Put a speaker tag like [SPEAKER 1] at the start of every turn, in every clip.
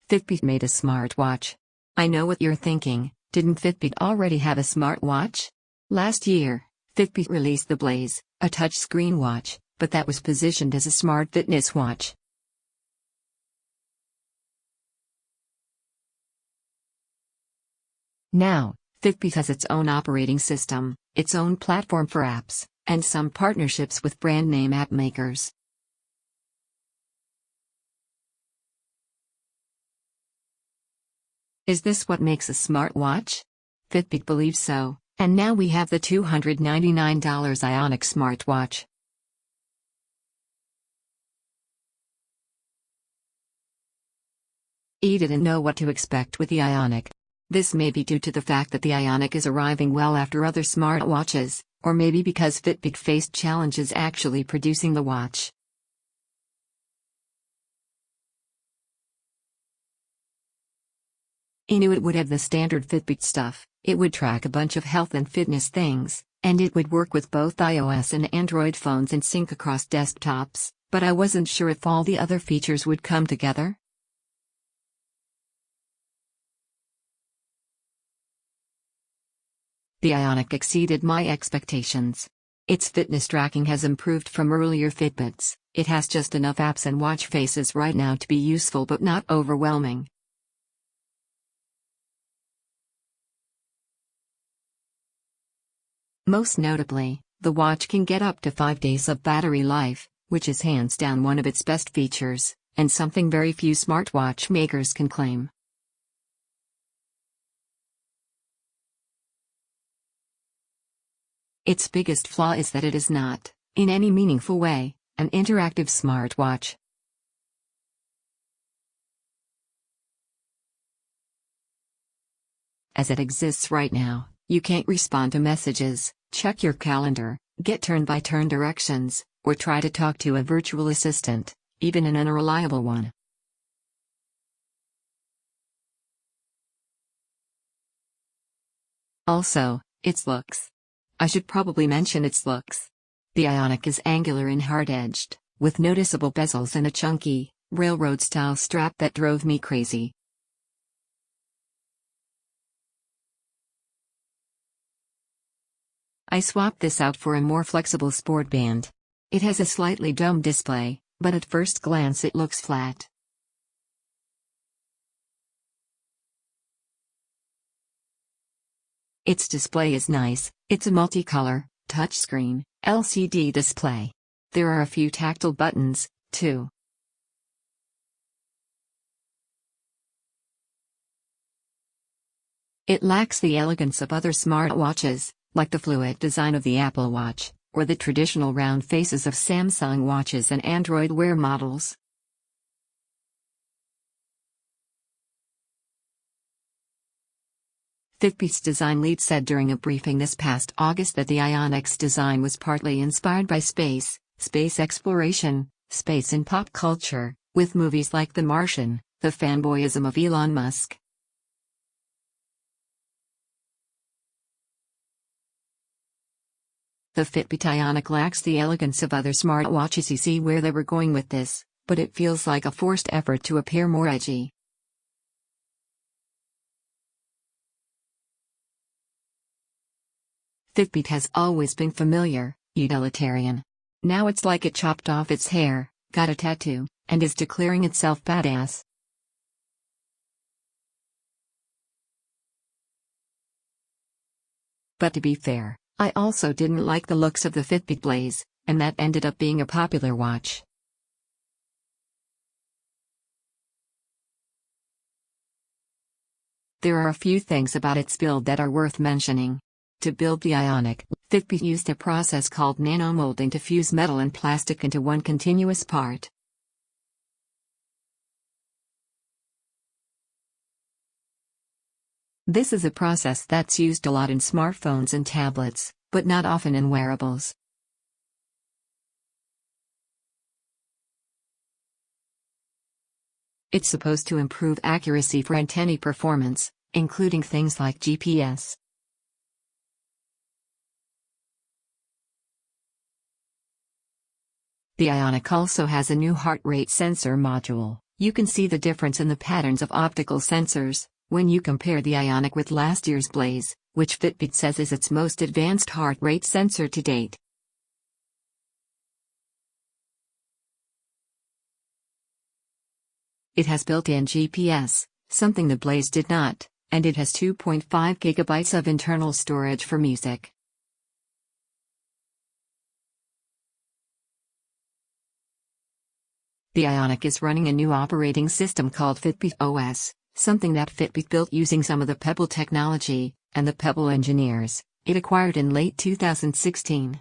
[SPEAKER 1] Fitbit made a smartwatch. I know what you're thinking, didn't Fitbit already have a smartwatch? Last year, Fitbit released the Blaze, a touchscreen watch, but that was positioned as a smart fitness watch. Now, Fitbit has its own operating system, its own platform for apps, and some partnerships with brand name app makers. Is this what makes a smartwatch? Fitbit believes so, and now we have the $299 Ionic smartwatch. Didn't know what to expect with the Ionic. This may be due to the fact that the Ionic is arriving well after other smartwatches, or maybe because Fitbit faced challenges actually producing the watch. Iknew it would have the standard Fitbit stuff, it would track a bunch of health and fitness things, and it would work with both iOS and Android phones and sync across desktops, but I wasn't sure if all the other features would come together. The Ionic exceeded my expectations. Its fitness tracking has improved from earlier Fitbits, it has just enough apps and watch faces right now to be useful but not overwhelming. Most notably, the watch can get up to 5 days of battery life, which is hands down one of its best features, and something very few smartwatch makers can claim. Its biggest flaw is that it is not, in any meaningful way, an interactive smartwatch. As it exists right now, you can't respond to messages, check your calendar, get turn-by-turn directions, or try to talk to a virtual assistant, even an unreliable one. Also, its looks. I should probably mention its looks. The Ionic is angular and hard-edged, with noticeable bezels and a chunky, railroad-style strap that drove me crazy. I swapped this out for a more flexible sport band. It has a slightly domed display, but at first glance it looks flat. Its display is nice, it's a multicolor, touchscreen, LCD display. There are a few tactile buttons, too. It lacks the elegance of other smartwatches, like the fluid design of the Apple Watch, or the traditional round faces of Samsung watches and Android Wear models. Fitbit's design lead said during a briefing this past August that the Ionic's design was partly inspired by space exploration, space and pop culture, with movies like The Martian, the fanboyism of Elon Musk. The Fitbit Ionic lacks the elegance of other smartwatches. You see where they were going with this, but it feels like a forced effort to appear more edgy. Fitbit has always been familiar, utilitarian. Now it's like it chopped off its hair, got a tattoo, and is declaring itself badass. But to be fair, I also didn't like the looks of the Fitbit Blaze, and that ended up being a popular watch. There are a few things about its build that are worth mentioning. To build the Ionic, Fitbit used a process called nanomolding to fuse metal and plastic into one continuous part. This is a process that's used a lot in smartphones and tablets, but not often in wearables. It's supposed to improve accuracy for antennae performance, including things like GPS. The Ionic also has a new heart rate sensor module, You can see the difference in the patterns of optical sensors when you compare the Ionic with last year's Blaze, which Fitbit says is its most advanced heart rate sensor to date. It has built-in GPS, something the Blaze did not, and it has 2.5 gigabytes of internal storage for music. The Ionic is running a new operating system called Fitbit OS, something that Fitbit built using some of the Pebble technology and the Pebble engineers it acquired in late 2016.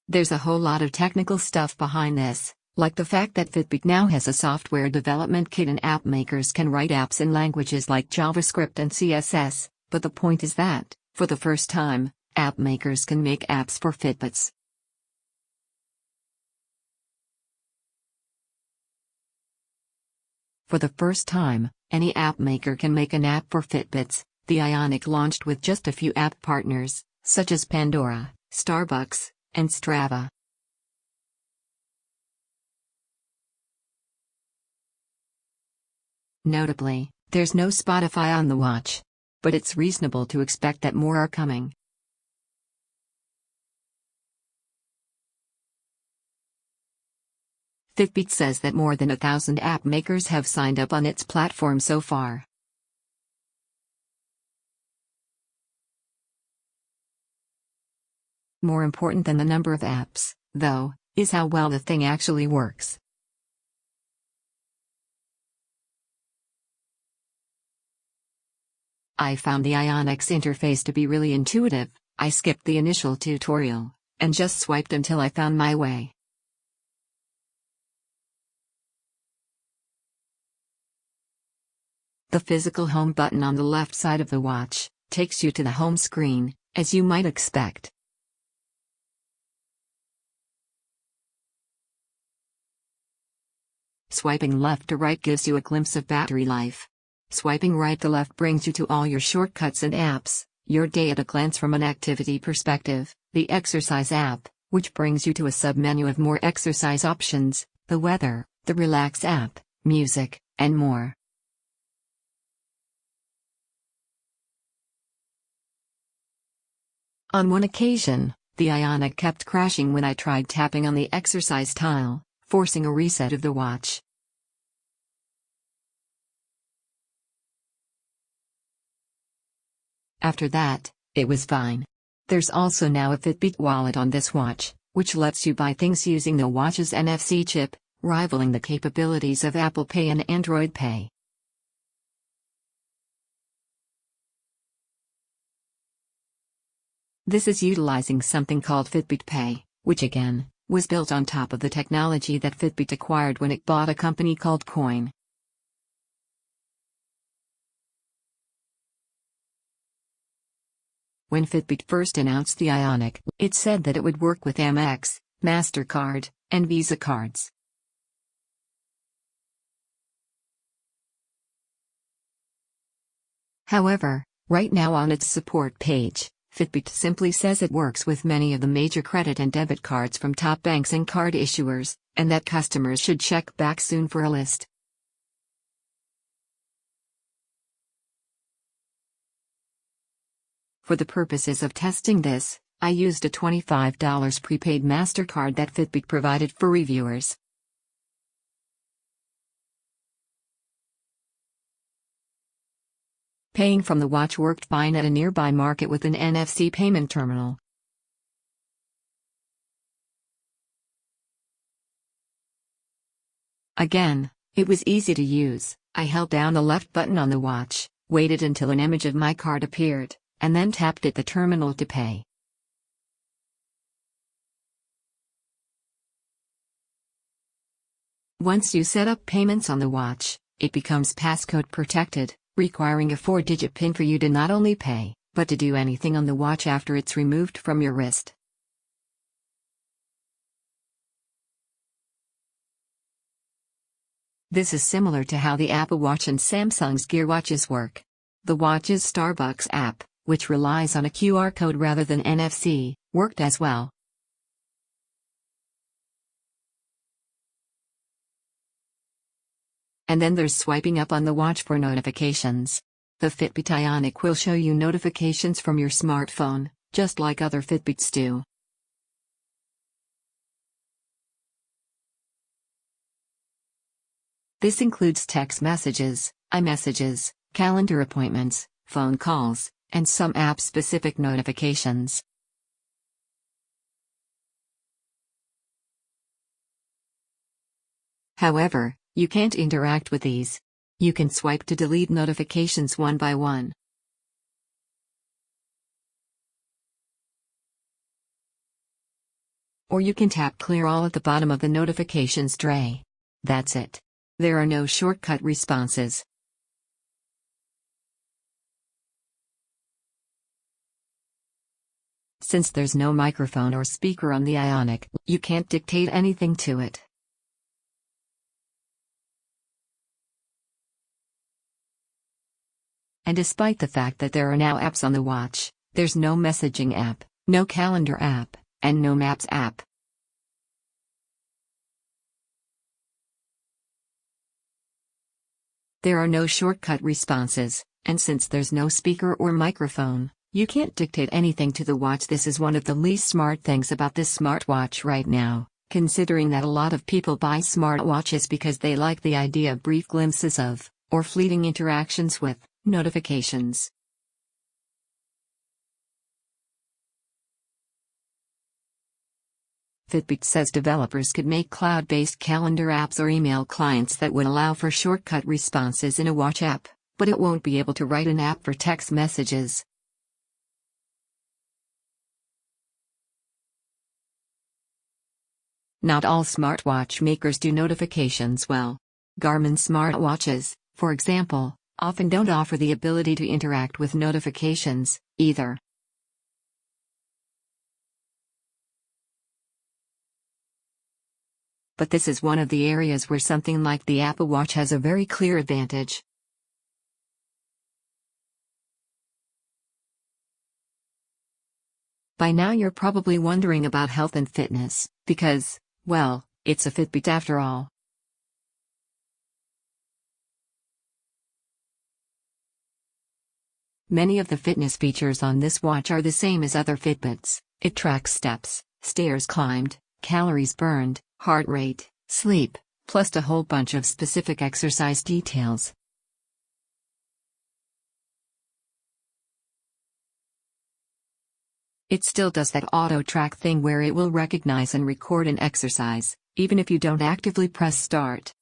[SPEAKER 1] There's a whole lot of technical stuff behind this, like the fact that Fitbit now has a software development kit and app makers can write apps in languages like JavaScript and CSS, but the point is that, for the first time, app makers can make apps for Fitbits. For the first time, any app maker can make an app for Fitbits. The Ionic launched with just a few app partners, such as Pandora, Starbucks, and Strava. Notably, there's no Spotify on the watch. But it's reasonable to expect that more are coming. Fitbit says that more than 1,000 app makers have signed up on its platform so far. More important than the number of apps, though, is how well the thing actually works. I found the Ionic's interface to be really intuitive. I skipped the initial tutorial and just swiped until I found my way. The physical home button on the left side of the watch takes you to the home screen, as you might expect. Swiping left to right gives you a glimpse of battery life. Swiping right to left brings you to all your shortcuts and apps, your day at a glance from an activity perspective, the exercise app, which brings you to a submenu of more exercise options, the weather, the relax app, music, and more. On one occasion, the Ionic kept crashing when I tried tapping on the exercise tile, forcing a reset of the watch. After that, it was fine. There's also now a Fitbit Wallet on this watch, which lets you buy things using the watch's NFC chip, rivaling the capabilities of Apple Pay and Android Pay. This is utilizing something called Fitbit Pay, which again, was built on top of the technology that Fitbit acquired when it bought a company called Coin. When Fitbit first announced the Ionic, it said that it would work with Amex, MasterCard, and Visa cards. However, right now on its support page, Fitbit simply says it works with many of the major credit and debit cards from top banks and card issuers, and that customers should check back soon for a list. For the purposes of testing this, I used a $25 prepaid MasterCard that Fitbit provided for reviewers. Paying from the watch worked fine at a nearby market with an NFC payment terminal. Again, it was easy to use. I held down the left button on the watch, waited until an image of my card appeared, and then tapped at the terminal to pay. Once you set up payments on the watch, it becomes passcode protected, requiring a 4-digit PIN for you to not only pay, but to do anything on the watch after it's removed from your wrist. This is similar to how the Apple Watch and Samsung's Gear watches work. The watch's Starbucks app, which relies on a QR code rather than NFC, worked as well. And then there's swiping up on the watch for notifications. The Fitbit Ionic will show you notifications from your smartphone, just like other Fitbits do. This includes text messages, iMessages, calendar appointments, phone calls, and some app-specific notifications. However, you can't interact with these. You can swipe to delete notifications one by one. Or you can tap clear all at the bottom of the notifications tray. That's it. There are no shortcut responses. Since there's no microphone or speaker on the Ionic, you can't dictate anything to it. And despite the fact that there are now apps on the watch, there's no messaging app, no calendar app, and no maps app. There are no shortcut responses, and since there's no speaker or microphone, you can't dictate anything to the watch. This is one of the least smart things about this smartwatch right now, considering that a lot of people buy smartwatches because they like the idea of brief glimpses of, or fleeting interactions with, notifications. Fitbit says developers could make cloud-based calendar apps or email clients that would allow for shortcut responses in a watch app, but it won't be able to write an app for text messages. Not all smartwatch makers do notifications well. Garmin smartwatches, for example, often don't offer the ability to interact with notifications, either. But this is one of the areas where something like the Apple Watch has a very clear advantage. By now you're probably wondering about health and fitness, because, well, it's a Fitbit after all. Many of the fitness features on this watch are the same as other Fitbits. It tracks steps, stairs climbed, calories burned, heart rate, sleep, plus a whole bunch of specific exercise details. It still does that auto-track thing where it will recognize and record an exercise, even if you don't actively press start.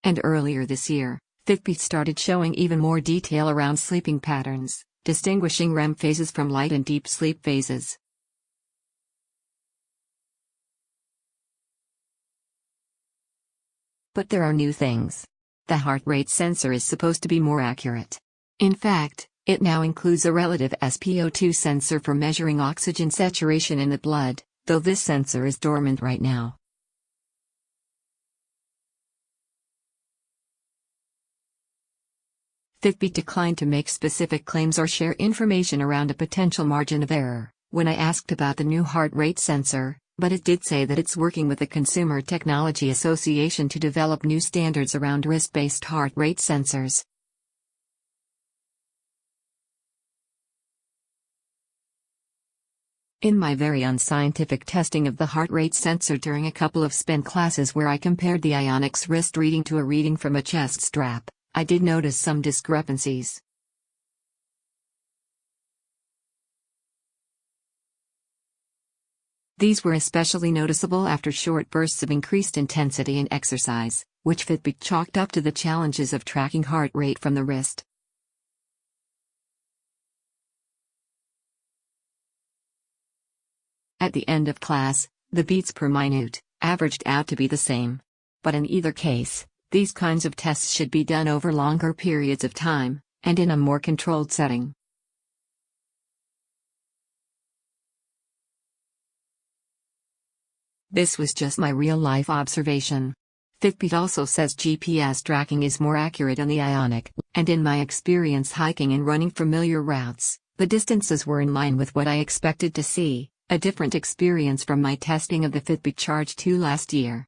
[SPEAKER 1] And earlier this year, Fitbit started showing even more detail around sleeping patterns, distinguishing REM phases from light and deep sleep phases. But there are new things. The heart rate sensor is supposed to be more accurate. In fact, it now includes a relative SpO2 sensor for measuring oxygen saturation in the blood, though this sensor is dormant right now. Fitbit declined to make specific claims or share information around a potential margin of error when I asked about the new heart rate sensor, but it did say that it's working with the Consumer Technology Association to develop new standards around wrist-based heart rate sensors. In my very unscientific testing of the heart rate sensor during a couple of spin classes where I compared the Ionic's wrist reading to a reading from a chest strap, I did notice some discrepancies. These were especially noticeable after short bursts of increased intensity in exercise, which Fitbit chalked up to the challenges of tracking heart rate from the wrist. At the end of class, the beats per minute averaged out to be the same. But in either case, these kinds of tests should be done over longer periods of time, and in a more controlled setting. This was just my real-life observation. Fitbit also says GPS tracking is more accurate on the Ionic, and in my experience hiking and running familiar routes, the distances were in line with what I expected to see, A different experience from my testing of the Fitbit Charge 2 last year.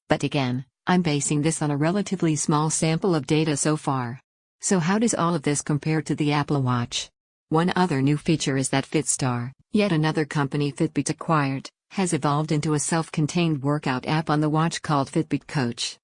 [SPEAKER 1] But again, I'm basing this on a relatively small sample of data so far. So how does all of this compare to the Apple Watch? One other new feature is that Fitstar, yet another company Fitbit acquired, has evolved into a self-contained workout app on the watch called Fitbit Coach.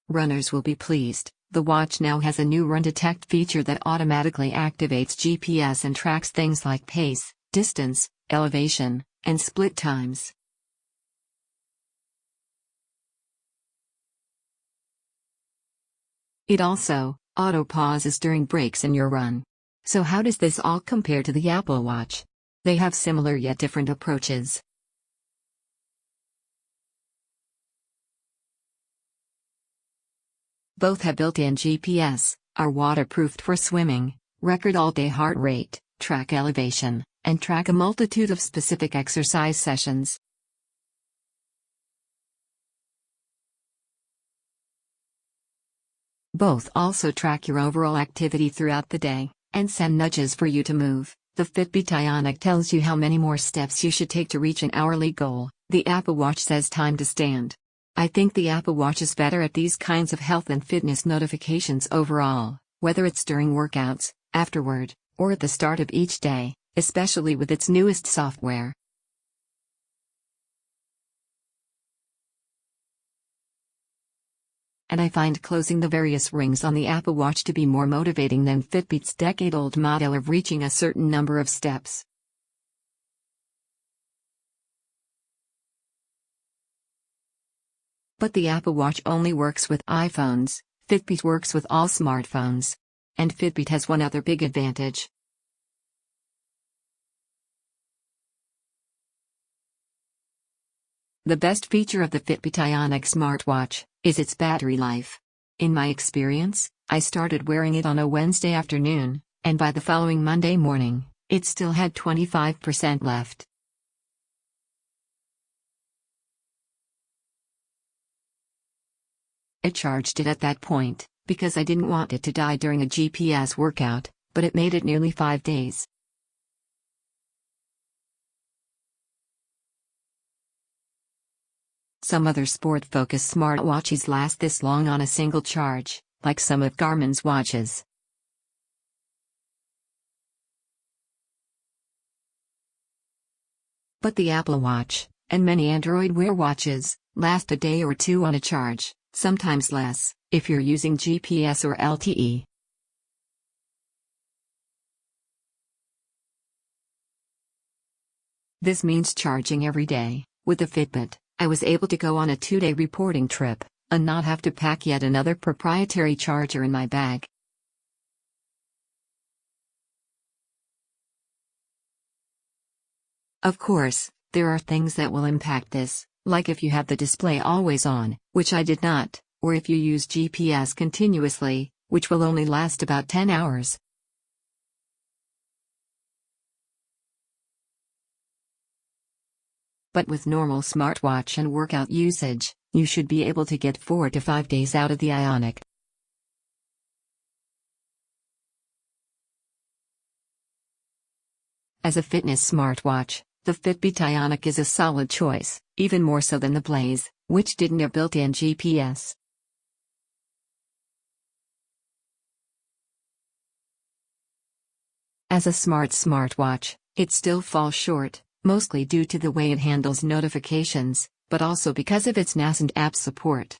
[SPEAKER 1] Runners will be pleased. The watch now has a new run detect feature that automatically activates GPS and tracks things like pace, distance, elevation, and split times. It also auto-pauses during breaks in your run. So how does this all compare to the Apple Watch? They have similar yet different approaches. Both have built-in GPS, are waterproofed for swimming, record all-day heart rate, track elevation, and track a multitude of specific exercise sessions. Both also track your overall activity throughout the day, and send nudges for you to move. The Fitbit Ionic tells you how many more steps you should take to reach an hourly goal. The Apple Watch says time to stand. I think the Apple Watch is better at these kinds of health and fitness notifications overall, whether it's during workouts, afterward, or at the start of each day, especially with its newest software. And I find closing the various rings on the Apple Watch to be more motivating than Fitbit's decade-old model of reaching a certain number of steps. But the Apple Watch only works with iPhones, Fitbit works with all smartphones. And Fitbit has one other big advantage. The best feature of the Fitbit Ionic smartwatch is its battery life. In my experience, I started wearing it on a Wednesday afternoon, and by the following Monday morning, it still had 25% left. I charged it at that point, because I didn't want it to die during a GPS workout, but it made it nearly 5 days. Some other sport-focused smartwatches last this long on a single charge, like some of Garmin's watches. But the Apple Watch, and many Android Wear watches, last a day or two on a charge, sometimes less, if you're using GPS or LTE. This means charging every day. With the Fitbit, I was able to go on a 2-day reporting trip, and not have to pack yet another proprietary charger in my bag. Of course, there are things that will impact this, like if you have the display always on, which I did not, or if you use GPS continuously, which will only last about 10 hours. But with normal smartwatch and workout usage, you should be able to get 4 to 5 days out of the Ionic. As a fitness smartwatch, the Fitbit Ionic is a solid choice, even more so than the Blaze, which didn't have built-in GPS. As a smartwatch, it still falls short, mostly due to the way it handles notifications, but also because of its nascent app support.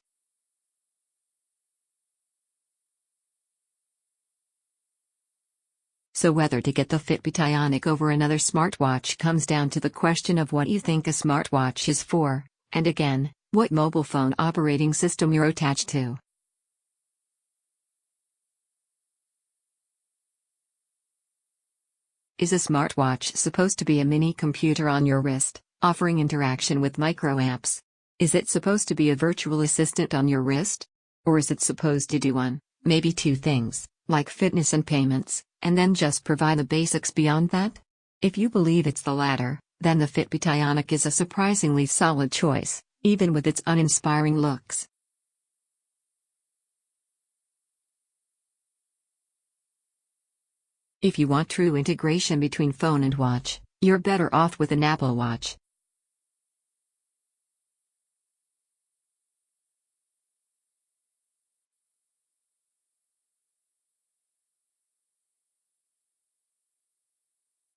[SPEAKER 1] So whether to get the Fitbit Ionic over another smartwatch comes down to the question of what you think a smartwatch is for, and again, what mobile phone operating system you're attached to. Is a smartwatch supposed to be a mini computer on your wrist, offering interaction with micro apps? Is it supposed to be a virtual assistant on your wrist? Or is it supposed to do one, maybe two things, like fitness and payments, and then just provide the basics beyond that? If you believe it's the latter, then the Fitbit Ionic is a surprisingly solid choice, even with its uninspiring looks. If you want true integration between phone and watch, you're better off with an Apple Watch.